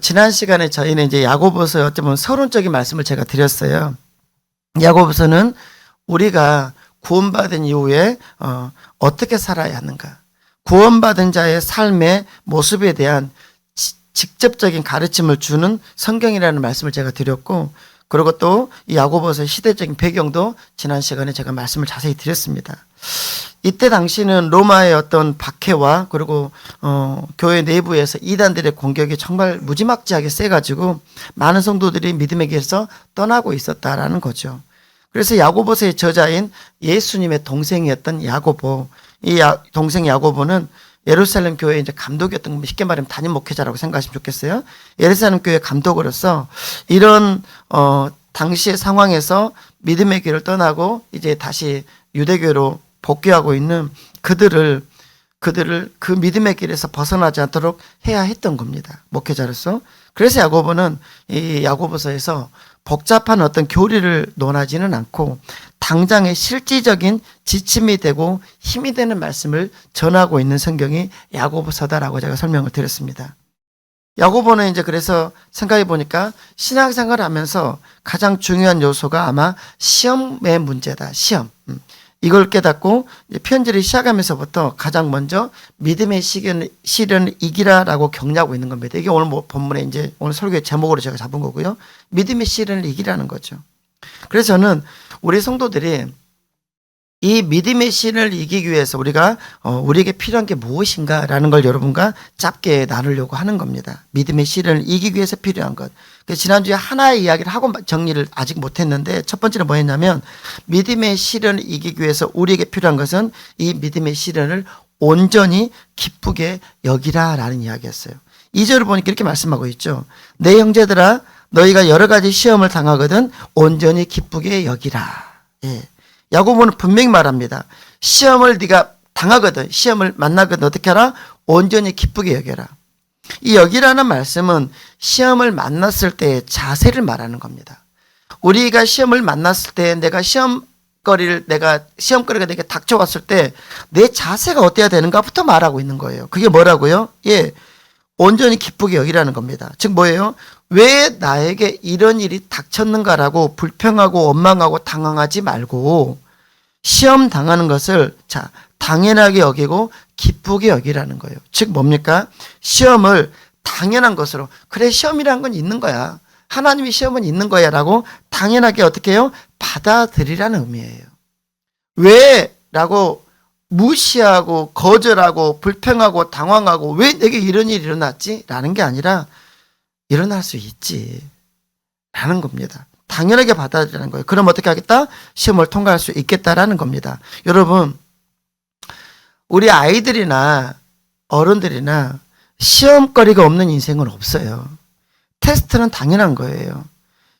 지난 시간에 저희는 이제 야고보서의 어쩌면 서론적인 말씀을 제가 드렸어요. 야고보서는 우리가 구원받은 이후에 어떻게 살아야 하는가, 구원받은 자의 삶의 모습에 대한 직접적인 가르침을 주는 성경이라는 말씀을 제가 드렸고, 그리고 또 이 야고보서의 시대적인 배경도 지난 시간에 제가 말씀을 자세히 드렸습니다. 이때 당시는 로마의 어떤 박해와 그리고 교회 내부에서 이단들의 공격이 정말 무지막지하게 세가지고 많은 성도들이 믿음의 길에서 떠나고 있었다라는 거죠. 그래서 야고보서의 저자인 예수님의 동생이었던 야고보, 이 동생 야고보는 예루살렘 교회 이제 감독이었던 겁니다. 쉽게 말하면 담임 목회자라고 생각하시면 좋겠어요. 예루살렘 교회 감독으로서 이런 당시의 상황에서 믿음의 길을 떠나고 이제 다시 유대교로 복귀하고 있는 그들을 그 믿음의 길에서 벗어나지 않도록 해야 했던 겁니다. 목회자로서. 그래서 야고보는 이 야고보서에서 복잡한 어떤 교리를 논하지는 않고 당장의 실질적인 지침이 되고 힘이 되는 말씀을 전하고 있는 성경이 야고보서다라고 제가 설명을 드렸습니다. 야고보는 이제 그래서 생각해 보니까 신앙생활을 하면서 가장 중요한 요소가 아마 시험의 문제다. 시험. 이걸 깨닫고 편지를 시작하면서부터 가장 먼저 믿음의 시련을 이기라라고 격려하고 있는 겁니다. 이게 오늘 본문에 이제 오늘 설교의 제목으로 제가 잡은 거고요. 믿음의 시련을 이기라는 거죠. 그래서 저는 우리 성도들이 이 믿음의 시련을 이기기 위해서 우리에게 필요한 게 무엇인가라는 걸 여러분과 짧게 나누려고 하는 겁니다. 믿음의 시련을 이기기 위해서 필요한 것. 지난주에 하나의 이야기를 하고 정리를 아직 못했는데 첫 번째는 뭐였냐면 믿음의 시련을 이기기 위해서 우리에게 필요한 것은 이 믿음의 시련을 온전히 기쁘게 여기라라는 이야기였어요. 2절을 보니까 이렇게 말씀하고 있죠. 내 형제들아 너희가 여러 가지 시험을 당하거든 온전히 기쁘게 여기라. 예. 야고보는 분명히 말합니다. 시험을 네가 당하거든, 시험을 만나거든 어떻게 하라? 온전히 기쁘게 여겨라. 이 여기라는 말씀은 시험을 만났을 때의 자세를 말하는 겁니다. 우리가 시험을 만났을 때 내가 시험거리가 내게 닥쳐왔을 때 내 자세가 어때야 되는가부터 말하고 있는 거예요. 그게 뭐라고요? 예, 온전히 기쁘게 여기라는 겁니다. 즉 뭐예요? 왜 나에게 이런 일이 닥쳤는가라고 불평하고 원망하고 당황하지 말고 시험 당하는 것을 당연하게 여기고 기쁘게 여기라는 거예요. 즉 뭡니까? 시험을 당연한 것으로, 그래 시험이라는 건 있는 거야, 하나님의 시험은 있는 거야 라고 당연하게 어떻게 해요? 받아들이라는 의미예요. 왜? 라고 무시하고 거절하고 불평하고 당황하고 왜 내게 이런 일이 일어났지? 라는 게 아니라 일어날 수 있지 라는 겁니다. 당연하게 받아들이는 거예요. 그럼 어떻게 하겠다? 시험을 통과할 수 있겠다라는 겁니다. 여러분, 우리 아이들이나 어른들이나 시험거리가 없는 인생은 없어요. 테스트는 당연한 거예요.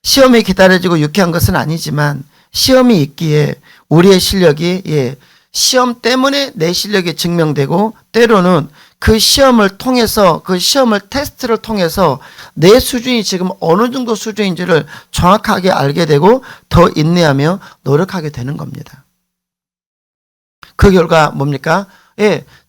시험이 기다려지고 유쾌한 것은 아니지만 시험이 있기에 우리의 실력이 시험 때문에 내 실력이 증명되고 때로는 그 시험을 통해서 테스트를 통해서 내 수준이 지금 어느 정도 수준인지를 정확하게 알게 되고 더 인내하며 노력하게 되는 겁니다. 그 결과 뭡니까?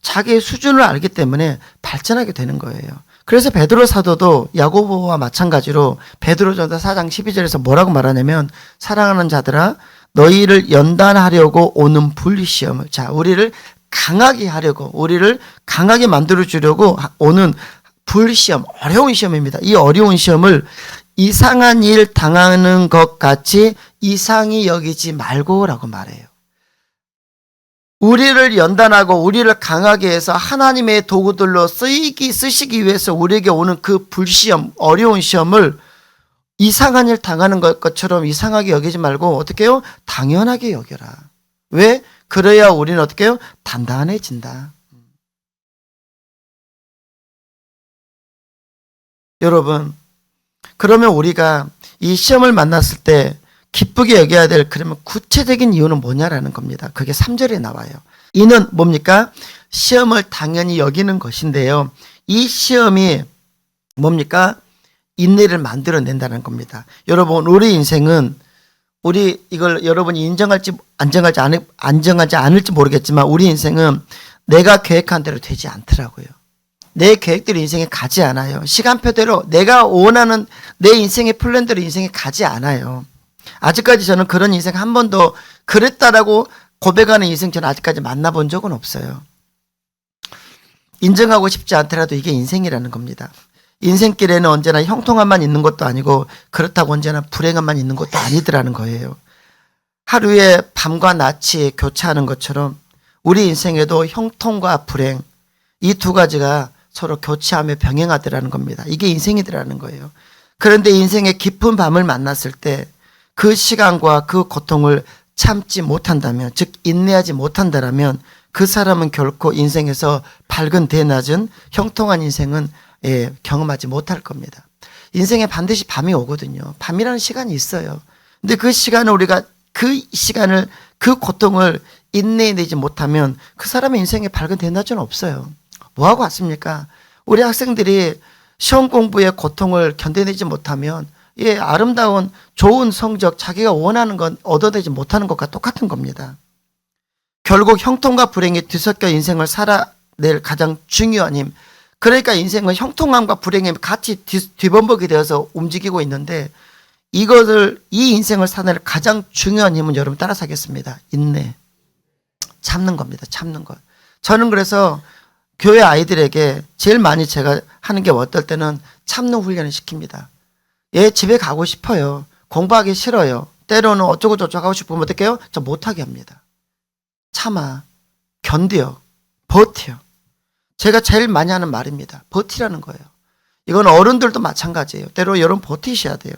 자기의 수준을 알기 때문에 발전하게 되는 거예요. 그래서 베드로 사도도 야고보와 마찬가지로 베드로전서 4장 12절에서 뭐라고 말하냐면 사랑하는 자들아 너희를 연단하려고 오는 불시험을, 우리를 강하게 하려고, 우리를 강하게 만들어주려고 오는 불시험, 어려운 시험입니다. 이 어려운 시험을 이상한 일 당하는 것 같이 이상히 여기지 말고 라고 말해요. 우리를 연단하고 우리를 강하게 해서 하나님의 도구들로 쓰시기 위해서 우리에게 오는 그 불시험, 어려운 시험을 이상한 일 당하는 것처럼 이상하게 여기지 말고 어떻게 해요? 당연하게 여겨라. 왜? 그래야 우리는 어떻게 해요? 단단해진다. 여러분, 그러면 우리가 이 시험을 만났을 때 기쁘게 여겨야 될 그러면 구체적인 이유는 뭐냐라는 겁니다. 그게 3절에 나와요. 이는 뭡니까? 시험을 당연히 여기는 것인데요. 이 시험이 뭡니까? 인내를 만들어낸다는 겁니다. 여러분, 우리 인생은 이걸 여러분이 인정하지 않을지 모르겠지만 우리 인생은 내가 계획한 대로 되지 않더라고요. 내 계획대로 인생에 가지 않아요. 시간표대로 내가 원하는 내 인생의 플랜대로 인생에 가지 않아요. 아직까지 저는 그런 인생 한 번도 그랬다라고 고백하는 인생 저는 아직까지 만나본 적은 없어요. 인정하고 싶지 않더라도 이게 인생이라는 겁니다. 인생길에는 언제나 형통함만 있는 것도 아니고 그렇다고 언제나 불행함만 있는 것도 아니더라는 거예요. 하루에 밤과 낮이 교차하는 것처럼 우리 인생에도 형통과 불행 이 두 가지가 서로 교차하며 병행하더라는 겁니다. 이게 인생이더라는 거예요. 그런데 인생의 깊은 밤을 만났을 때 그 시간과 그 고통을 참지 못한다면, 즉 인내하지 못한다면 그 사람은 결코 인생에서 밝은 대낮은 형통한 인생은 경험하지 못할 겁니다. 인생에 반드시 밤이 오거든요. 밤이라는 시간이 있어요. 근데 그 시간을 우리가 그 고통을 인내해내지 못하면 그 사람의 인생에 밝은 대낮은 없어요. 뭐하고 왔습니까? 우리 학생들이 시험 공부의 고통을 견뎌내지 못하면 아름다운 좋은 성적 자기가 원하는 건 얻어내지 못하는 것과 똑같은 겁니다. 결국 형통과 불행이 뒤섞여 인생을 살아낼 가장 중요한 힘. 그러니까 인생은 형통함과 불행이 같이 뒤범벅이 되어서 움직이고 있는데 이 인생을 살아낼 가장 중요한 힘은 여러분 따라서 하겠습니다. 인내. 참는 겁니다. 참는 것. 저는 그래서 교회 아이들에게 제일 많이 제가 하는 게 어떨 때는 참는 훈련을 시킵니다. 얘 집에 가고 싶어요. 공부하기 싫어요. 때로는 어쩌고 저쩌고 하고 싶으면 어떻게 해요? 저 못하게 합니다. 참아. 견뎌. 버텨. 제가 제일 많이 하는 말입니다. 버티라는 거예요. 이건 어른들도 마찬가지예요. 때로 여러분 버티셔야 돼요.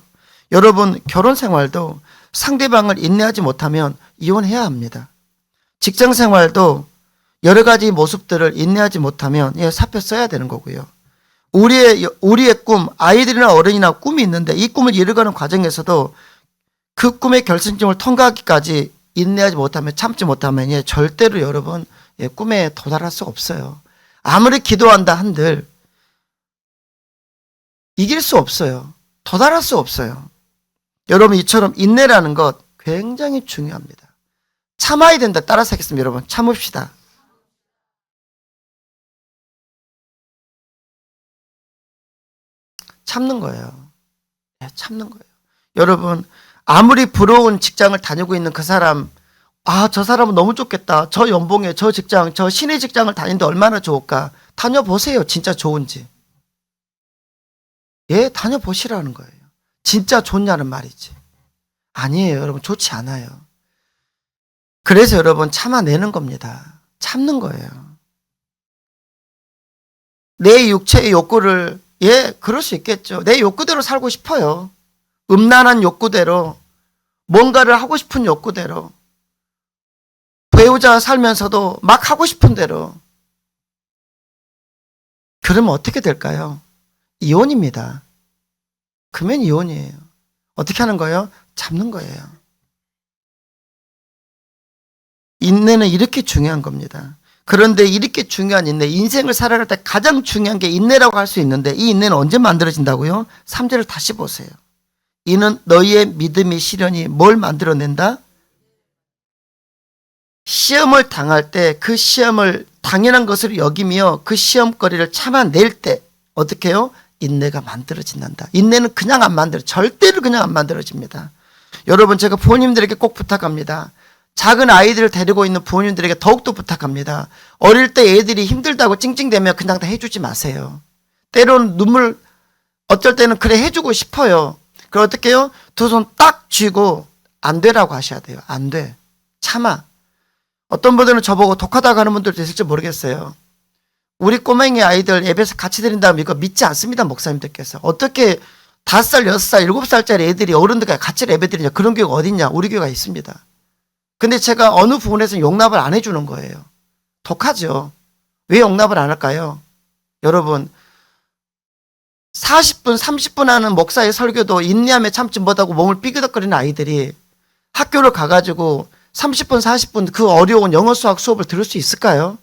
여러분 결혼 생활도 상대방을 인내하지 못하면 이혼해야 합니다. 직장 생활도 여러 가지 모습들을 인내하지 못하면 사표 써야 되는 거고요. 우리의 꿈, 아이들이나 어른이나 꿈이 있는데 이 꿈을 이루어가는 과정에서도 그 꿈의 결승점을 통과하기까지 인내하지 못하면 참지 못하면 절대로 여러분 꿈에 도달할 수 없어요. 아무리 기도한다 한들 이길 수 없어요. 도달할 수 없어요. 여러분 이처럼 인내라는 것 굉장히 중요합니다. 참아야 된다. 따라서 하겠습니다. 여러분 참읍시다. 참는 거예요. 참는 거예요. 여러분 아무리 부러운 직장을 다니고 있는 그 사람 저 사람은 너무 좋겠다. 저 연봉에 저 직장 저 신의 직장을 다니는데 얼마나 좋을까. 다녀보세요. 진짜 좋은지. 다녀보시라는 거예요. 진짜 좋냐는 말이지. 아니에요. 여러분 좋지 않아요. 그래서 여러분 참아내는 겁니다. 참는 거예요. 내 육체의 욕구를 그럴 수 있겠죠. 내 욕구대로 살고 싶어요. 음란한 욕구대로 뭔가를 하고 싶은 욕구대로 배우자와 살면서도 막 하고 싶은 대로 그러면 어떻게 될까요? 이혼입니다. 그러면 이혼이에요. 어떻게 하는 거예요? 참는 거예요. 인내는 이렇게 중요한 겁니다. 그런데 이렇게 중요한 인내, 인생을 살아갈 때 가장 중요한 게 인내라고 할 수 있는데 이 인내는 언제 만들어진다고요? 3절을 다시 보세요. 이는 너희의 믿음의 시련이 뭘 만들어낸다? 시험을 당할 때 그 시험을 당연한 것으로 여기며 그 시험거리를 참아낼 때 어떻게 해요? 인내가 만들어진단다. 인내는 그냥 안 만들어. 절대로 그냥 안 만들어집니다. 여러분 제가 부모님들에게 꼭 부탁합니다. 작은 아이들을 데리고 있는 부모님들에게 더욱더 부탁합니다. 어릴 때 애들이 힘들다고 찡찡대면 그냥 다 해주지 마세요. 때로는 어쩔 때는 그래 해주고 싶어요. 그럼 어떻게 해요? 두 손 딱 쥐고 안 되라고 하셔야 돼요. 안 돼. 참아. 어떤 분들은 저보고 독하다고 하는 분들도 있을지 모르겠어요. 우리 꼬맹이 아이들 예배에서 같이 드린다면 이거 믿지 않습니다. 목사님들께서. 어떻게 5살, 6살, 7살짜리 애들이 어른들과 같이 예배 드리냐. 그런 교회가 어딨냐. 우리 교회가 있습니다. 근데 제가 어느 부분에서 용납을 안 해주는 거예요. 독하죠. 왜 용납을 안 할까요? 여러분 40분 30분 하는 목사의 설교도 인내하며 참지 못하고 몸을 삐그덕거리는 아이들이 학교를 가가지고 30분 40분 그 어려운 영어 수학 수업을 들을 수 있을까요?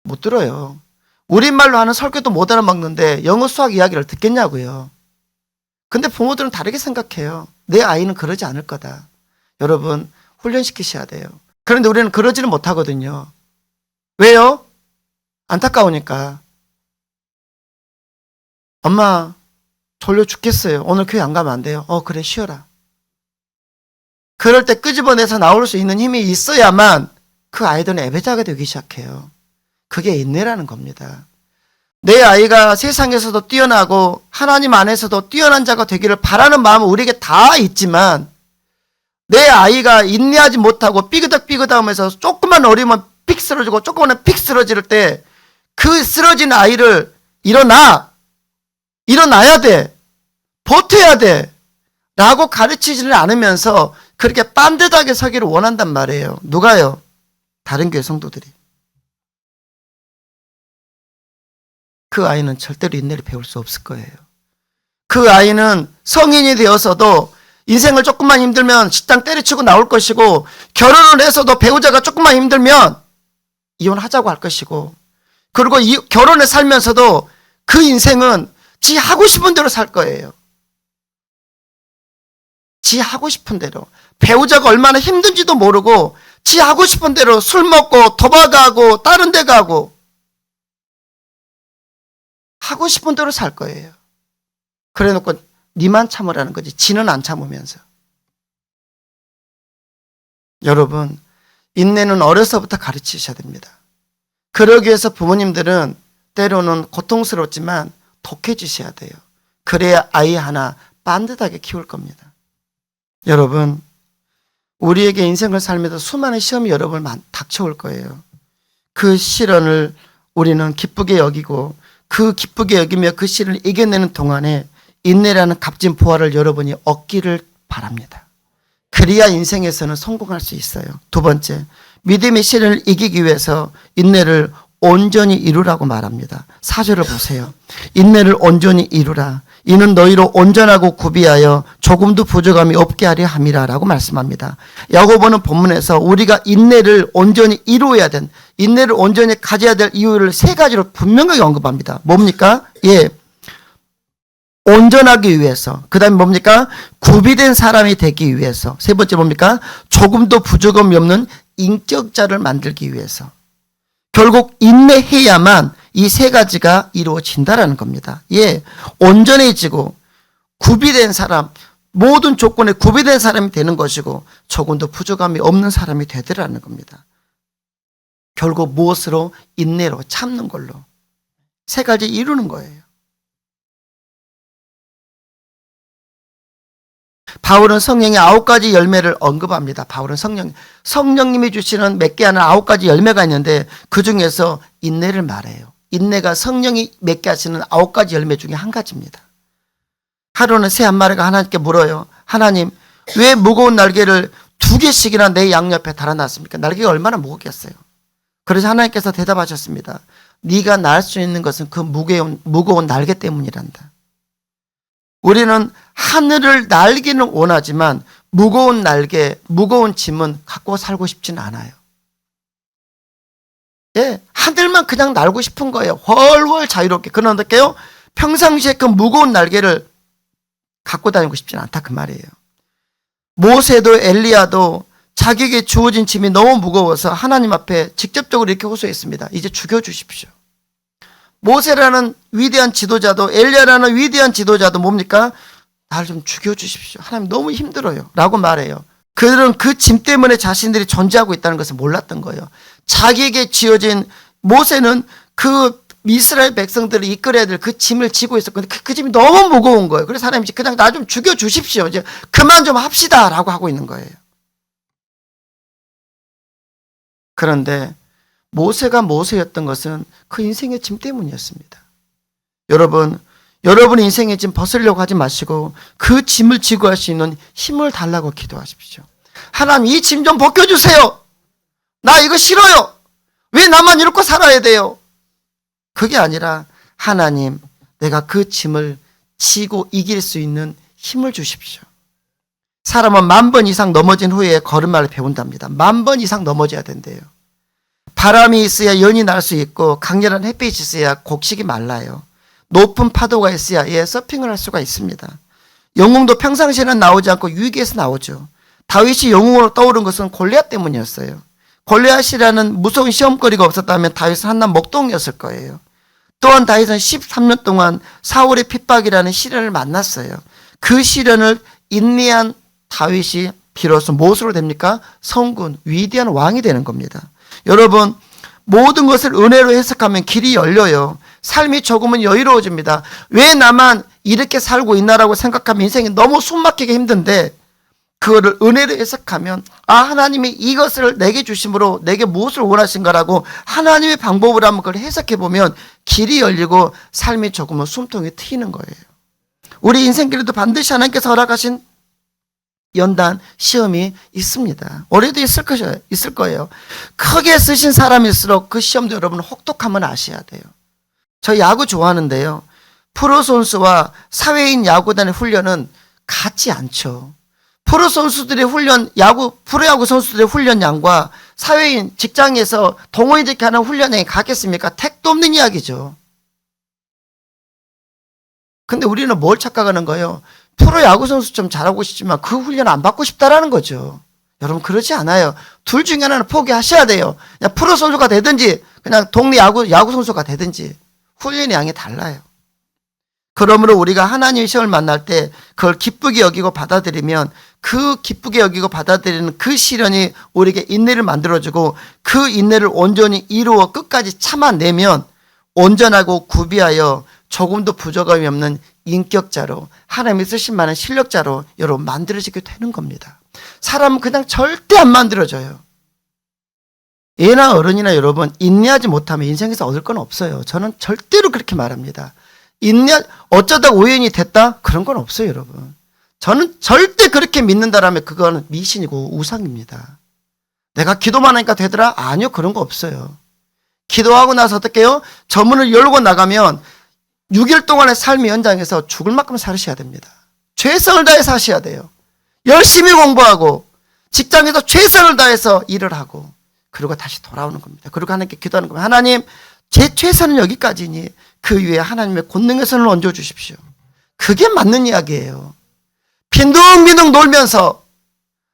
못 들어요. 우리말로 하는 설교도 못 알아먹는데 영어 수학 이야기를 듣겠냐고요. 근데 부모들은 다르게 생각해요. 내 아이는 그러지 않을 거다. 여러분 훈련시키셔야 돼요. 그런데 우리는 그러지는 못하거든요. 왜요? 안타까우니까. 엄마 졸려 죽겠어요. 오늘 교회 안 가면 안 돼요. 그래 쉬어라. 그럴 때 끄집어내서 나올 수 있는 힘이 있어야만 그 아이들은 애배자가 되기 시작해요. 그게 인내라는 겁니다. 내 아이가 세상에서도 뛰어나고 하나님 안에서도 뛰어난 자가 되기를 바라는 마음은 우리에게 다 있지만 내 아이가 인내하지 못하고 삐그덕삐그덕하면서 조금만 어리면 픽 쓰러지고 조금만 픽 쓰러질 때 그 쓰러진 아이를 일어나야 돼. 버텨야 돼. 라고 가르치지를 않으면서 그렇게 빤듯하게 서기를 원한단 말이에요. 누가요? 다른 교회 성도들이. 그 아이는 절대로 인내를 배울 수 없을 거예요. 그 아이는 성인이 되어서도 인생을 조금만 힘들면 식당 때려치고 나올 것이고 결혼을 해서도 배우자가 조금만 힘들면 이혼하자고 할 것이고 그리고 결혼을 살면서도 그 인생은 지 하고 싶은 대로 살 거예요. 지 하고 싶은 대로. 배우자가 얼마나 힘든지도 모르고 지 하고 싶은 대로 술 먹고 도박하고 다른 데 가고 하고 싶은 대로 살 거예요. 그래 놓고 니만 참으라는 거지. 지는 안 참으면서. 여러분, 인내는 어려서부터 가르치셔야 됩니다. 그러기 위해서 부모님들은 때로는 고통스럽지만 독해주셔야 돼요. 그래야 아이 하나 빤듯하게 키울 겁니다. 여러분, 우리에게 인생을 살면서 수많은 시험이 여러 번 닥쳐올 거예요. 그 시련을 우리는 기쁘게 여기고 그 기쁘게 여기며 그 시련을 이겨내는 동안에 인내라는 값진 보화를 여러분이 얻기를 바랍니다. 그래야 인생에서는 성공할 수 있어요. 두 번째, 믿음의 시련을 이기기 위해서 인내를 온전히 이루라고 말합니다. 4절을 보세요. 인내를 온전히 이루라. 이는 너희로 온전하고 구비하여 조금도 부족함이 없게 하려 함이라 라고 말씀합니다. 야고보는 본문에서 우리가 인내를 온전히 이루어야 된, 인내를 온전히 가져야 될 이유를 세 가지로 분명하게 언급합니다. 뭡니까? 예, 온전하기 위해서. 그 다음에 뭡니까? 구비된 사람이 되기 위해서. 세 번째 뭡니까? 조금도 부족함이 없는 인격자를 만들기 위해서. 결국 인내해야만 이 세 가지가 이루어진다라는 겁니다. 예, 온전해지고 구비된 사람, 모든 조건에 구비된 사람이 되는 것이고 조금도 부족함이 없는 사람이 되더라는 겁니다. 결국 무엇으로? 인내로, 참는 걸로. 세 가지 이루는 거예요. 바울은 성령의 9가지 열매를 언급합니다. 바울은 성령님이 주시는 몇 개 하는 9가지 열매가 있는데 그 중에서 인내를 말해요. 인내가 성령이 맺게 하시는 9가지 열매 중에 한 가지입니다. 하루는 새 한 마리가 하나님께 물어요. 하나님, 왜 무거운 날개를 2개씩이나 내 양옆에 달아놨습니까? 날개가 얼마나 무겁겠어요. 그래서 하나님께서 대답하셨습니다. 네가 날 수 있는 것은 그 무거운 날개 때문이란다. 우리는 하늘을 날기는 원하지만 무거운 날개, 무거운 짐은 갖고 살고 싶지는 않아요. 예, 하늘만 그냥 날고 싶은 거예요. 훨훨 자유롭게. 그런데요, 평상시에 그 무거운 날개를 갖고 다니고 싶지는 않다 그 말이에요. 모세도 엘리야도 자기에게 주어진 짐이 너무 무거워서 하나님 앞에 직접적으로 이렇게 호소했습니다. 이제 죽여주십시오. 모세라는 위대한 지도자도 엘리야라는 위대한 지도자도 뭡니까? 날 좀 죽여주십시오. 하나님 너무 힘들어요. 라고 말해요. 그들은 그 짐 때문에 자신들이 존재하고 있다는 것을 몰랐던 거예요. 자기에게 지어진 모세는 그 이스라엘 백성들을 이끌어야 될 그 짐을 지고 있었거든요. 그 짐이 너무 무거운 거예요. 그래서 하나님이 그냥 나 좀 죽여주십시오. 이제 그만 좀 합시다. 라고 하고 있는 거예요. 그런데 모세가 모세였던 것은 그 인생의 짐 때문이었습니다. 여러분 인생의 짐 벗으려고 하지 마시고 그 짐을 지고 할 수 있는 힘을 달라고 기도하십시오. 하나님, 이 짐 좀 벗겨주세요. 나 이거 싫어요. 왜 나만 이렇게 살아야 돼요? 그게 아니라 하나님, 내가 그 짐을 지고 이길 수 있는 힘을 주십시오. 사람은 10,000번 이상 넘어진 후에 걸음마를 배운답니다. 10,000번 이상 넘어져야 된대요. 바람이 있어야 연이 날 수 있고 강렬한 햇빛이 있어야 곡식이 말라요. 높은 파도가 있어야 서핑을 할 수가 있습니다. 영웅도 평상시에는 나오지 않고 위기에서 나오죠. 다윗이 영웅으로 떠오른 것은 골리앗 때문이었어요. 골리앗이라는 무서운 시험거리가 없었다면 다윗은 한낱 먹동이었을 거예요. 또한 다윗은 13년 동안 사울의 핍박이라는 시련을 만났어요. 그 시련을 인내한 다윗이 비로소 무엇으로 됩니까? 성군, 위대한 왕이 되는 겁니다. 여러분, 모든 것을 은혜로 해석하면 길이 열려요. 삶이 조금은 여유로워집니다. 왜 나만 이렇게 살고 있나라고 생각하면 인생이 너무 숨막히게 힘든데, 그거를 은혜로 해석하면 하나님이 이것을 내게 주심으로 내게 무엇을 원하신가라고 하나님의 방법을 한번 그걸 해석해 보면 길이 열리고 삶이 조금은 숨통이 트이는 거예요. 우리 인생길에도 반드시 하나님께서 허락하신 연단 시험이 있습니다. 올해도 있을 거예요. 크게 쓰신 사람일수록 그 시험도 여러분 혹독함을 아셔야 돼요. 저 야구 좋아하는데요, 프로 선수와 사회인 야구단의 훈련은 같지 않죠. 프로 선수들의 훈련, 프로야구 선수들의 훈련량과 사회인 직장에서 동호인들끼리 하는 훈련량이 같겠습니까? 택도 없는 이야기죠. 근데 우리는 뭘 착각하는 거예요? 프로야구 선수 좀 잘하고 싶지만 그 훈련 안 받고 싶다라는 거죠. 여러분, 그렇지 않아요. 둘 중에 하나는 포기하셔야 돼요. 그냥 프로 선수가 되든지 그냥 동네 야구 선수가 되든지 훈련의 양이 달라요. 그러므로 우리가 하나님의 시험을 만날 때 그걸 기쁘게 여기고 받아들이면 그 기쁘게 여기고 받아들이는 그 시련이 우리에게 인내를 만들어주고 그 인내를 온전히 이루어 끝까지 참아내면 온전하고 구비하여 조금도 부족함이 없는 인격자로, 하나님이 쓰신 많은 실력자로 여러분 만들어지게 되는 겁니다. 사람은 그냥 절대 안 만들어져요. 애나 어른이나 여러분, 인내하지 못하면 인생에서 얻을 건 없어요. 저는 절대로 그렇게 말합니다. 어쩌다 우연히 됐다? 그런 건 없어요, 여러분. 저는 절대 그렇게 믿는다라면 그거는 미신이고 우상입니다. 내가 기도만 하니까 되더라? 아니요, 그런 거 없어요. 기도하고 나서 어떻게 해요? 저 문을 열고 나가면 6일 동안의 삶의 현장에서 죽을 만큼 살으셔야 됩니다. 최선을 다해 사셔야 돼요. 열심히 공부하고 직장에서 최선을 다해서 일을 하고 그리고 다시 돌아오는 겁니다. 그리고 하나님께 기도하는 겁니다. 하나님, 제 최선은 여기까지니 그 위에 하나님의 권능의 손을 얹어 주십시오. 그게 맞는 이야기예요. 빈둥빈둥 놀면서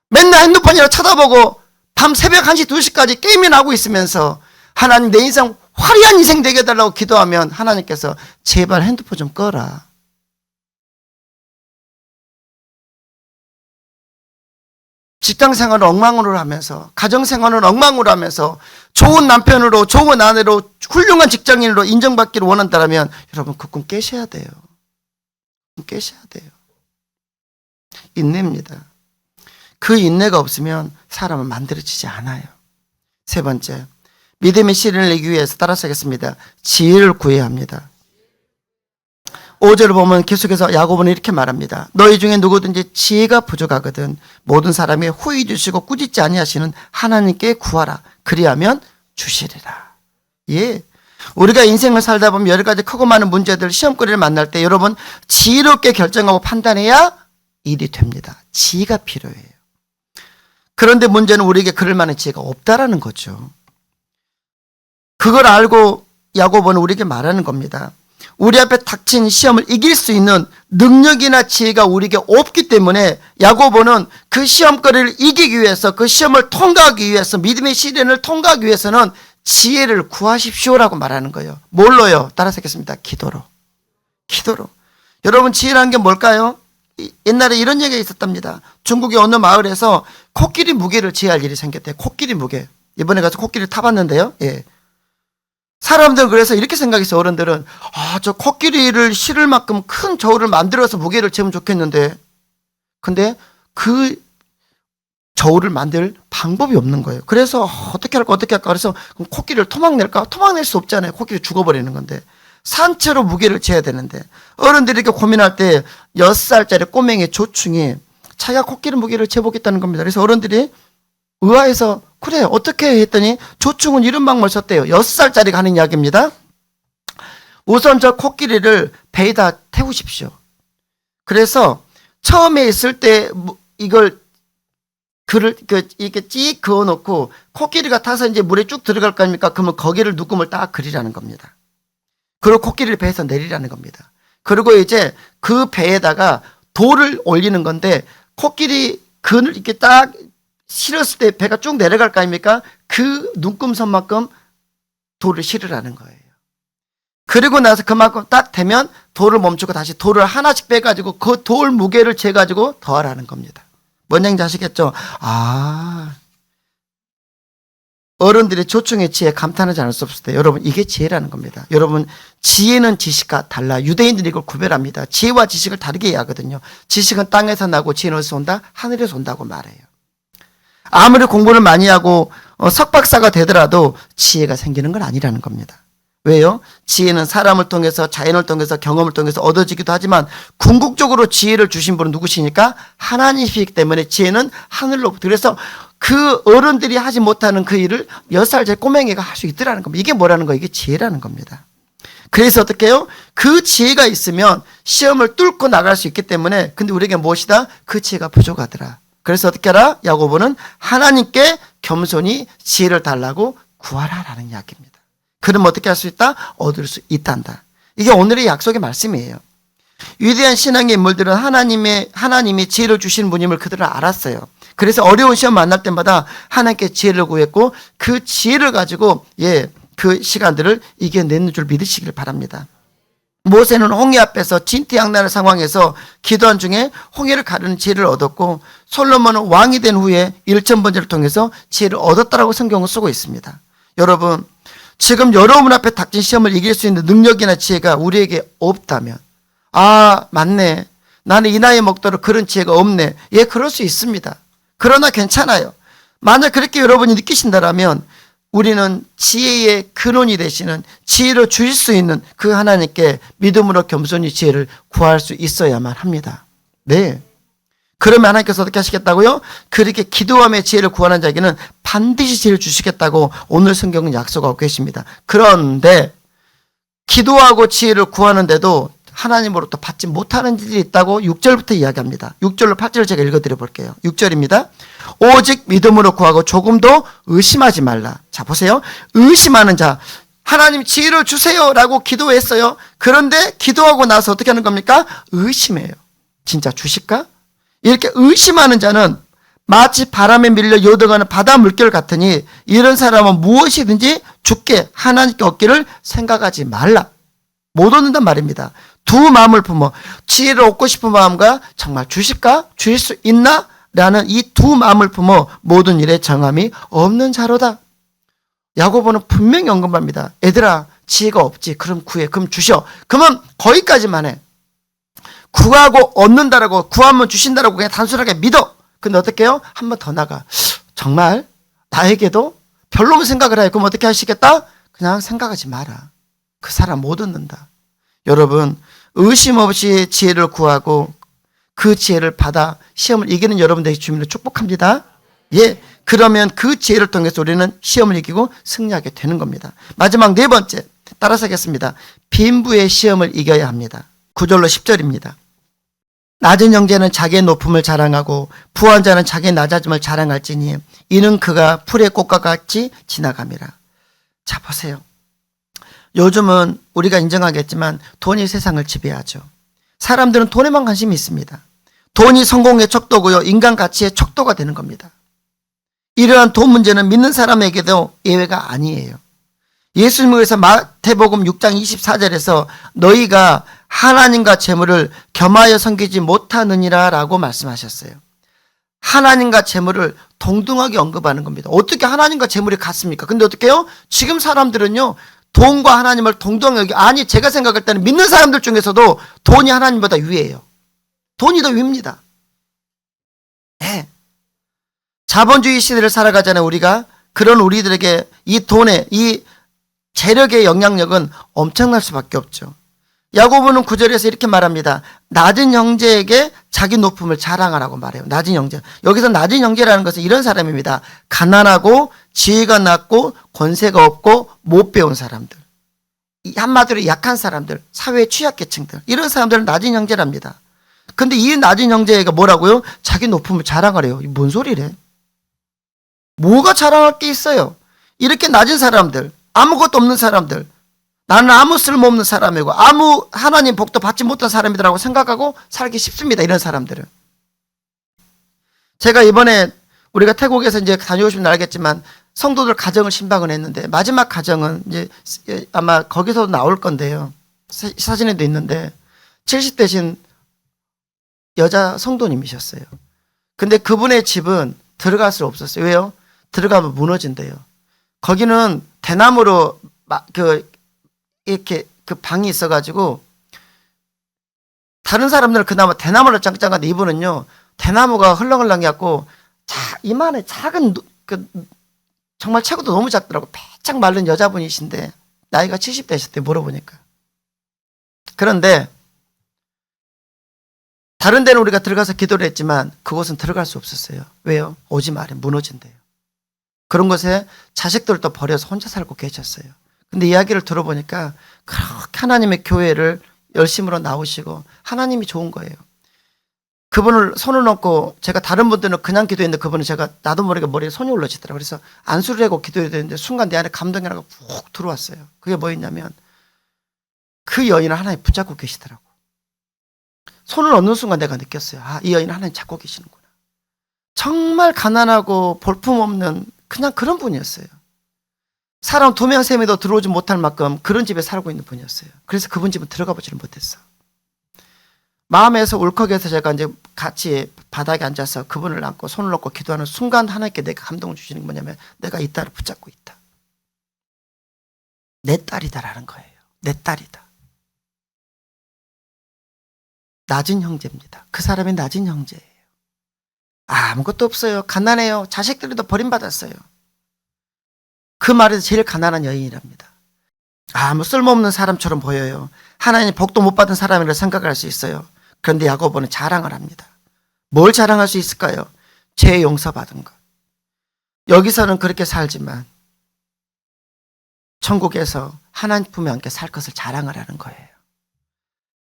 맨날 핸드폰이라 쳐다보고 밤 새벽 1시, 2시까지 게임이나 하고 있으면서 하나님, 내 인생 화려한 인생 되게 해달라고 기도하면 하나님께서 제발 핸드폰 좀 꺼라. 직장생활을 엉망으로 하면서, 가정생활을 엉망으로 하면서 좋은 남편으로, 좋은 아내로, 훌륭한 직장인으로 인정받기를 원한다면 여러분, 그 꿈 깨셔야 돼요. 깨셔야 돼요. 인내입니다. 그 인내가 없으면 사람은 만들어지지 않아요. 세 번째, 믿음의 시련을 이기기 위해서 따라서 하겠습니다. 지혜를 구해야 합니다. 5절을 보면 계속해서 야고보는 이렇게 말합니다. 너희 중에 누구든지 지혜가 부족하거든 모든 사람이 후히 주시고 꾸짖지 아니하시는 하나님께 구하라. 그리하면 주시리라. 예, 우리가 인생을 살다 보면 여러 가지 크고 많은 문제들, 시험거리를 만날 때 여러분, 지혜롭게 결정하고 판단해야 일이 됩니다. 지혜가 필요해요. 그런데 문제는 우리에게 그럴 만한 지혜가 없다라는 거죠. 그걸 알고 야고보는 우리에게 말하는 겁니다. 우리 앞에 닥친 시험을 이길 수 있는 능력이나 지혜가 우리에게 없기 때문에 야고보는 그 시험거리를 이기기 위해서, 그 시험을 통과하기 위해서, 믿음의 시련을 통과하기 위해서는 지혜를 구하십시오라고 말하는 거예요. 뭘로요? 따라서 하겠습니다. 기도로. 기도로. 여러분, 지혜라는 게 뭘까요? 옛날에 이런 얘기가 있었답니다. 중국의 어느 마을에서 코끼리 무게를 제할 일이 생겼대요. 코끼리 무게. 이번에 가서 코끼리를 타봤는데요. 예. 사람들은 그래서 이렇게 생각했어요. 어른들은 저 코끼리를 실을 만큼 큰 저울을 만들어서 무게를 재면 좋겠는데, 근데 그 저울을 만들 방법이 없는 거예요. 그래서 어떻게 할까 그래서 그럼 코끼리를 토막낼까? 토막낼 수 없잖아요. 코끼리 죽어버리는 건데. 산채로 무게를 재야 되는데, 어른들이 이렇게 고민할 때 6살짜리 꼬맹이 조충이 자기가 코끼리 무게를 재보겠다는 겁니다. 그래서 어른들이 의아해서 그래 어떻게 해 했더니 조충은 이런 방법을 썼대요. 6살짜리가 하는 이야기입니다. 우선 저 코끼리를 배에다 태우십시오. 그래서 처음에 있을 때 이걸 이렇게 찌 그어놓고 코끼리가 타서 이제 물에 쭉 들어갈 거 아닙니까? 그러면 거기를 누금을 딱 그리라는 겁니다. 그리고 코끼리를 배에서 내리라는 겁니다. 그리고 이제 그 배에다가 돌을 올리는 건데, 코끼리 근을 이렇게 딱 실었을 때 배가 쭉 내려갈 거 아닙니까? 그 눈금선만큼 돌을 실으라는 거예요. 그리고 나서 그만큼 딱 되면 돌을 멈추고 다시 돌을 하나씩 빼가지고 그 돌 무게를 재가지고 더하라는 겁니다. 뭔 얘기인지 아시겠죠? 어른들의 조충의 지혜 감탄하지 않을 수 없을 때 여러분 이게 지혜라는 겁니다. 여러분 지혜는 지식과 달라. 유대인들이 이걸 구별합니다. 지혜와 지식을 다르게 이해하거든요. 지식은 땅에서 나고 지혜는 어디서 온다? 하늘에서 온다고 말해요. 아무리 공부를 많이 하고 석박사가 되더라도 지혜가 생기는 건 아니라는 겁니다. 왜요? 지혜는 사람을 통해서 자연을 통해서 경험을 통해서 얻어지기도 하지만 궁극적으로 지혜를 주신 분은 누구시니까 하나님이시기 때문에 지혜는 하늘로부터. 그래서 그 어른들이 하지 못하는 그 일을 6살짜리 꼬맹이가 할 수 있더라는 겁니다. 이게 뭐라는 거예요? 이게 지혜라는 겁니다. 그래서 어떻게 해요? 그 지혜가 있으면 시험을 뚫고 나갈 수 있기 때문에 근데 우리에게 무엇이다? 그 지혜가 부족하더라. 그래서 어떻게 하라? 야고보는 하나님께 겸손히 지혜를 달라고 구하라라는 이야기입니다. 그럼 어떻게 할 수 있다? 얻을 수 있단다. 이게 오늘의 약속의 말씀이에요. 위대한 신앙의 인물들은 하나님이 지혜를 주시는 분임을 그들은 알았어요. 그래서 어려운 시험 만날 때마다 하나님께 지혜를 구했고 그 지혜를 가지고 그 시간들을 이겨내는 줄 믿으시길 바랍니다. 모세는 홍해 앞에서 진퇴양난의 상황에서 기도한 중에 홍해를 가르는 지혜를 얻었고 솔로몬은 왕이 된 후에 일천번제를 통해서 지혜를 얻었다라고 성경을 쓰고 있습니다. 여러분 지금 여러분 앞에 닥친 시험을 이길 수 있는 능력이나 지혜가 우리에게 없다면 맞네. 나는 이 나이에 먹도록 그런 지혜가 없네. 그럴 수 있습니다. 그러나 괜찮아요. 만약 그렇게 여러분이 느끼신다면 우리는 지혜의 근원이 되시는 지혜를 주실 수 있는 그 하나님께 믿음으로 겸손히 지혜를 구할 수 있어야만 합니다. 네. 그러면 하나님께서 어떻게 하시겠다고요? 그렇게 기도하며 지혜를 구하는 자에게는 반드시 지혜를 주시겠다고 오늘 성경은 약속하고 계십니다. 그런데 기도하고 지혜를 구하는데도 하나님으로부터 받지 못하는 일이 있다고 6절부터 이야기합니다. 6절로 8절을 제가 읽어드려 볼게요. 6절입니다. 오직 믿음으로 구하고 조금도 의심하지 말라. 자 보세요. 의심하는 자. 하나님 지혜를 주세요라고 기도했어요. 그런데 기도하고 나서 어떻게 하는 겁니까? 의심해요. 진짜 주실까? 이렇게 의심하는 자는 마치 바람에 밀려 요동하는 바다 물결 같으니 이런 사람은 무엇이든지 주께 하나님께 얻기를 생각하지 말라. 못 얻는단 말입니다. 두 마음을 품어 지혜를 얻고 싶은 마음과 정말 주실까? 주실 수 있나? 라는 이 두 마음을 품어 모든 일에 정함이 없는 자로다. 야고보는 분명히 언급합니다. 얘들아 지혜가 없지. 그럼 구해. 그럼 주셔. 그러면 거기까지만 해. 구하고 얻는다라고 구하면 주신다라고 그냥 단순하게 믿어. 근데 어떻게 해요? 한 번 더 나가. 정말 나에게도 별로 생각을 해요. 그럼 어떻게 하시겠다? 그냥 생각하지 마라. 그 사람 못 얻는다. 여러분 의심 없이 지혜를 구하고 그 지혜를 받아 시험을 이기는 여러분 되시 주님을 축복합니다. 그러면 그 지혜를 통해서 우리는 시험을 이기고 승리하게 되는 겁니다. 마지막 네 번째 따라서 하겠습니다. 빈부의 시험을 이겨야 합니다. 9절로 10절입니다. 낮은 형제는 자기의 높음을 자랑하고 부한 자는 자기의 낮아짐을 자랑할지니 이는 그가 풀의 꽃과 같이 지나감이라. 자 보세요. 요즘은 우리가 인정하겠지만 돈이 세상을 지배하죠. 사람들은 돈에만 관심이 있습니다. 돈이 성공의 척도고요. 인간 가치의 척도가 되는 겁니다. 이러한 돈 문제는 믿는 사람에게도 예외가 아니에요. 예수님께서 마태복음 6장 24절에서 너희가 하나님과 재물을 겸하여 섬기지 못하느니라 라고 말씀하셨어요. 하나님과 재물을 동등하게 언급하는 겁니다. 어떻게 하나님과 재물이 같습니까? 근데 어떻게 해요? 지금 사람들은요. 돈과 하나님을 동등하게 아니 제가 생각할 때는 믿는 사람들 중에서도 돈이 하나님보다 위에요. 돈이 더 위입니다. 자본주의 시대를 살아가잖아요. 우리가. 그런 우리들에게 이 돈의 이 재력의 영향력은 엄청날 수밖에 없죠. 야고보는 9절에서 이렇게 말합니다. 낮은 형제에게 자기 높음을 자랑하라고 말해요. 낮은 형제. 여기서 낮은 형제라는 것은 이런 사람입니다. 가난하고 지위가 낮고 권세가 없고 못 배운 사람들. 한마디로 약한 사람들, 사회의 취약계층들. 이런 사람들은 낮은 형제랍니다. 근데 이 낮은 형제가 뭐라고요? 자기 높음을 자랑하래요. 뭔 소리래? 뭐가 자랑할 게 있어요? 이렇게 낮은 사람들, 아무것도 없는 사람들, 나는 아무 쓸모없는 사람이고 아무 하나님 복도 받지 못한 사람이라고 생각하고 살기 쉽습니다. 이런 사람들은. 제가 이번에 우리가 태국에서 이제 다녀오시면 알겠지만 성도들 가정을 신방을 했는데 마지막 가정은 이제 아마 거기서도 나올 건데요. 사진에도 있는데 70대신 여자 성도님이셨어요. 근데 그분의 집은 들어갈 수 없었어요. 왜요? 들어가면 무너진대요. 거기는 대나무로 이렇게 그 방이 있어가지고 다른 사람들은 그나마 대나무를 짱짱한데 이분은요 대나무가 흘렁흘렁해갖고 이만한 작은 정말 체구도 너무 작더라고. 빼짝 마른 여자분이신데 나이가 70대셨대 물어보니까. 그런데 다른 데는 우리가 들어가서 기도를 했지만 그곳은 들어갈 수 없었어요. 왜요? 오지 말에 무너진대요. 그런 곳에 자식들도 버려서 혼자 살고 계셨어요. 근데 이야기를 들어보니까 그렇게 하나님의 교회를 열심으로 나오시고 하나님이 좋은 거예요. 그분을 손을 얹고 제가 다른 분들은 그냥 기도했는데 그분은 제가 나도 모르게 머리에 손이 올라지더라고요. 그래서 안수를 하고 기도해야 되는데 순간 내 안에 감동이 하나가 푹 들어왔어요. 그게 뭐였냐면 그 여인을 하나님 붙잡고 계시더라고. 손을 얹는 순간 내가 느꼈어요. 아, 이 여인은 하나님 잡고 계시는구나. 정말 가난하고 볼품없는 그냥 그런 분이었어요. 사람 2명, 3명도 들어오지 못할 만큼 그런 집에 살고 있는 분이었어요. 그래서 그분 집은 들어가 보지를 못했어. 마음에서 울컥해서 제가 이제 같이 바닥에 앉아서 그분을 안고 손을 놓고 기도하는 순간 하나님께 내가 감동을 주시는 게 뭐냐면 내가 이 딸을 붙잡고 있다. 내 딸이다라는 거예요. 내 딸이다. 낮은 형제입니다. 그 사람이 낮은 형제예요. 아무것도 없어요. 가난해요. 자식들도 버림받았어요. 그 말에서 제일 가난한 여인이랍니다. 아무 쓸모없는 사람처럼 보여요. 하나님 복도 못 받은 사람이라 생각할 수 있어요. 그런데 야고보는 자랑을 합니다. 뭘 자랑할 수 있을까요? 죄 용서받은 것. 여기서는 그렇게 살지만 천국에서 하나님 품에 함께 살 것을 자랑을 하는 거예요.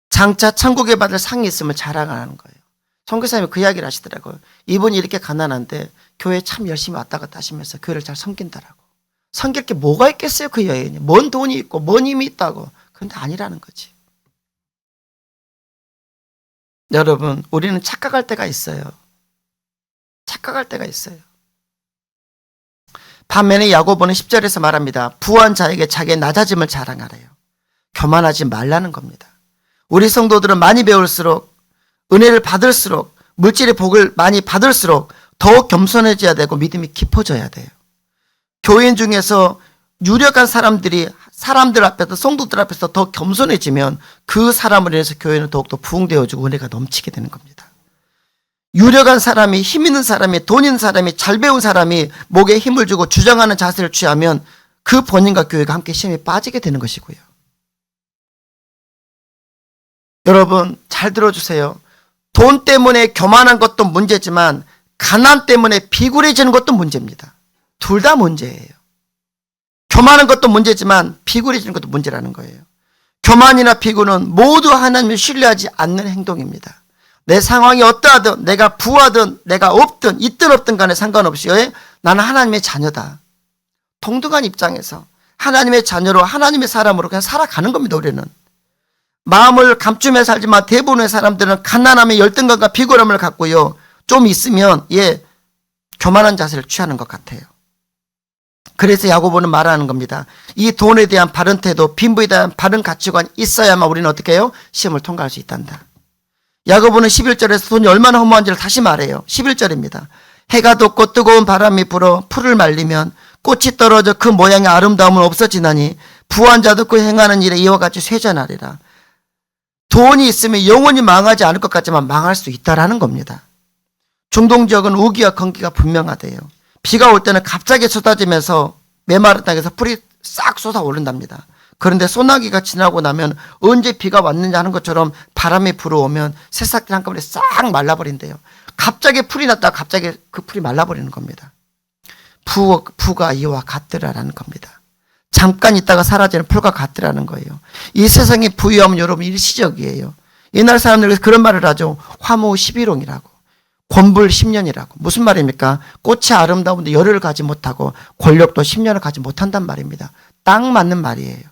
장차 천국에 받을 상이 있으면 자랑을 하는 거예요. 선교사님이 그 이야기를 하시더라고요. 이분이 이렇게 가난한데 교회에 참 열심히 왔다 갔다 하시면서 교회를 잘 섬긴다라고. 섬길 게 뭐가 있겠어요, 그 여인이. 뭔 돈이 있고, 뭔 힘이 있다고. 그런데 아니라는 거지. 여러분, 우리는 착각할 때가 있어요. 착각할 때가 있어요. 반면에 야고보는 10절에서 말합니다. 부한 자에게 자기의 낮아짐을 자랑하래요. 교만하지 말라는 겁니다. 우리 성도들은 많이 배울수록, 은혜를 받을수록, 물질의 복을 많이 받을수록 더욱 겸손해져야 되고 믿음이 깊어져야 돼요. 교인 중에서 유력한 사람들 앞에서 성도들 앞에서 더 겸손해지면 그 사람을 인해서 교회는 더욱더 부흥되어지고 은혜가 넘치게 되는 겁니다. 유력한 사람이, 힘 있는 사람이, 돈 있는 사람이, 잘 배운 사람이 목에 힘을 주고 주장하는 자세를 취하면 그 본인과 교회가 함께 시험에 빠지게 되는 것이고요. 여러분 잘 들어주세요. 돈 때문에 교만한 것도 문제지만 가난 때문에 비굴해지는 것도 문제입니다. 둘 다 문제예요. 교만한 것도 문제지만 비굴해지는 것도 문제라는 거예요. 교만이나 비굴은 모두 하나님을 신뢰하지 않는 행동입니다. 내 상황이 어떠하든 내가 부하든 내가 없든 있든 없든 간에 상관없이 나는 하나님의 자녀다. 동등한 입장에서 하나님의 자녀로 하나님의 사람으로 그냥 살아가는 겁니다. 우리는. 마음을 감추며 살지만 대부분의 사람들은 가난함의 열등감과 비굴함을 갖고요. 좀 있으면 교만한 자세를 취하는 것 같아요. 그래서 야고보는 말하는 겁니다. 이 돈에 대한 바른 태도, 빈부에 대한 바른 가치관이 있어야만 우리는 어떻게 해요? 시험을 통과할 수 있단다. 야고보는 11절에서 돈이 얼마나 허무한지를 다시 말해요. 11절입니다. 해가 돋고 뜨거운 바람이 불어 풀을 말리면 꽃이 떨어져 그 모양의 아름다움은 없어지나니 부한 자도 그 행하는 일에 이와 같이 쇠잔하리라. 돈이 있으면 영원히 망하지 않을 것 같지만 망할 수 있다라는 겁니다. 중동 지역은 우기와 건기가 분명하대요. 비가 올 때는 갑자기 쏟아지면서 메마른 땅에서 풀이 싹 쏟아오른답니다. 그런데 소나기가 지나고 나면 언제 비가 왔느냐 하는 것처럼 바람이 불어오면 새싹들이 한꺼번에 싹 말라버린대요. 갑자기 풀이 났다가 갑자기 그 풀이 말라버리는 겁니다. 부가 이와 같더라라는 겁니다. 잠깐 있다가 사라지는 풀과 같더라는 거예요. 이 세상의 부유함은 여러분 일시적이에요. 옛날 사람들이 그런 말을 하죠. 화무 11홍이라고. 권불 10년이라고. 무슨 말입니까? 꽃이 아름다운데 열흘을 가지 못하고 권력도 10년을 가지 못한단 말입니다. 딱 맞는 말이에요.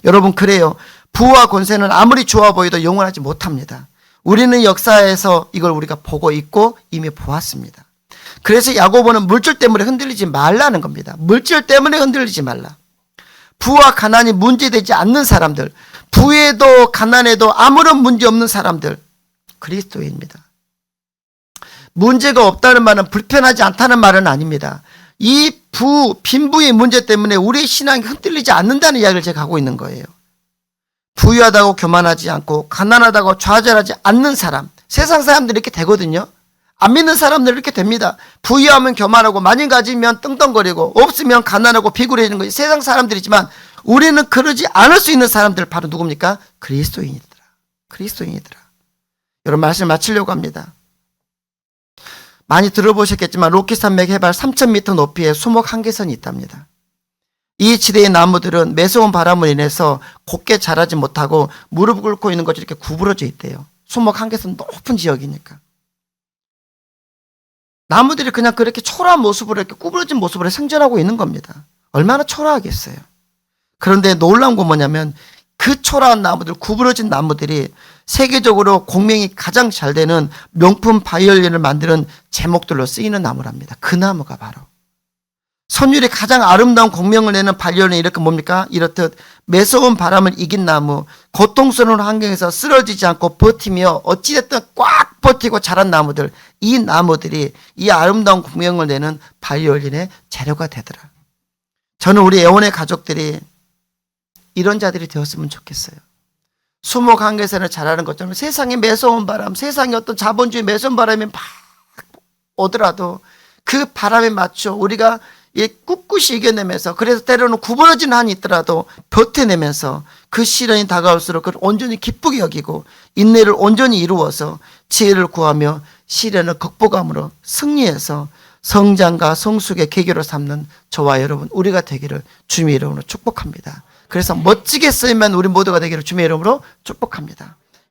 여러분 그래요. 부와 권세는 아무리 좋아 보여도 영원하지 못합니다. 우리는 역사에서 이걸 우리가 보고 있고 이미 보았습니다. 그래서 야고보는 물질 때문에 흔들리지 말라는 겁니다. 물질 때문에 흔들리지 말라. 부와 가난이 문제되지 않는 사람들, 부에도 가난에도 아무런 문제 없는 사람들, 그리스도인입니다. 문제가 없다는 말은 불편하지 않다는 말은 아닙니다. 이 빈부의 문제 때문에 우리의 신앙이 흔들리지 않는다는 이야기를 제가 하고 있는 거예요. 부유하다고 교만하지 않고 가난하다고 좌절하지 않는 사람, 세상 사람들이 이렇게 되거든요. 안 믿는 사람들 이렇게 됩니다. 부유하면 교만하고 많이 가지면 떵떵거리고 없으면 가난하고 비굴해지는 것이 세상 사람들이지만 우리는 그러지 않을 수 있는 사람들 바로 누굽니까? 그리스도인이더라. 그리스도인이더라. 여러분 말씀 마치려고 합니다. 많이 들어보셨겠지만 로키산맥 해발 3,000m 높이에 수목 한계선이 있답니다. 이 지대의 나무들은 매서운 바람으로 인해서 곱게 자라지 못하고 무릎 꿇고 있는 것이 이렇게 구부러져 있대요. 수목 한계선 높은 지역이니까. 나무들이 그냥 그렇게 초라한 모습으로 이렇게 구부러진 모습으로 생존하고 있는 겁니다. 얼마나 초라하겠어요. 그런데 놀라운 건 뭐냐면 그 초라한 나무들, 구부러진 나무들이 세계적으로 공명이 가장 잘 되는 명품 바이올린을 만드는 제목들로 쓰이는 나무랍니다. 그 나무가 바로 선율이 가장 아름다운 공명을 내는 바이올린이 이렇게 뭡니까? 이렇듯 매서운 바람을 이긴 나무, 고통스러운 환경에서 쓰러지지 않고 버티며 어찌됐든 꽉 버티고 자란 나무들, 이 나무들이 이 아름다운 공명을 내는 바이올린의 재료가 되더라. 저는 우리 애원의 가족들이 이런 자들이 되었으면 좋겠어요. 수목 한계선을 자라는 것처럼 세상에 매서운 바람, 세상에 어떤 자본주의 매서운 바람이 막 오더라도 그 바람에 맞춰 우리가 꿋꿋이 이겨내면서, 그래서 때로는 구부러진 한이 있더라도 버텨내면서 그 시련이 다가올수록 그걸 온전히 기쁘게 여기고 인내를 온전히 이루어서 지혜를 구하며 시련을 극복함으로 승리해서 성장과 성숙의 계기로 삼는 저와 여러분 우리가 되기를 주님의 이름으로 축복합니다. 그래서 멋지게 쓰이면 우리 모두가 되기를 주님의 이름으로 축복합니다.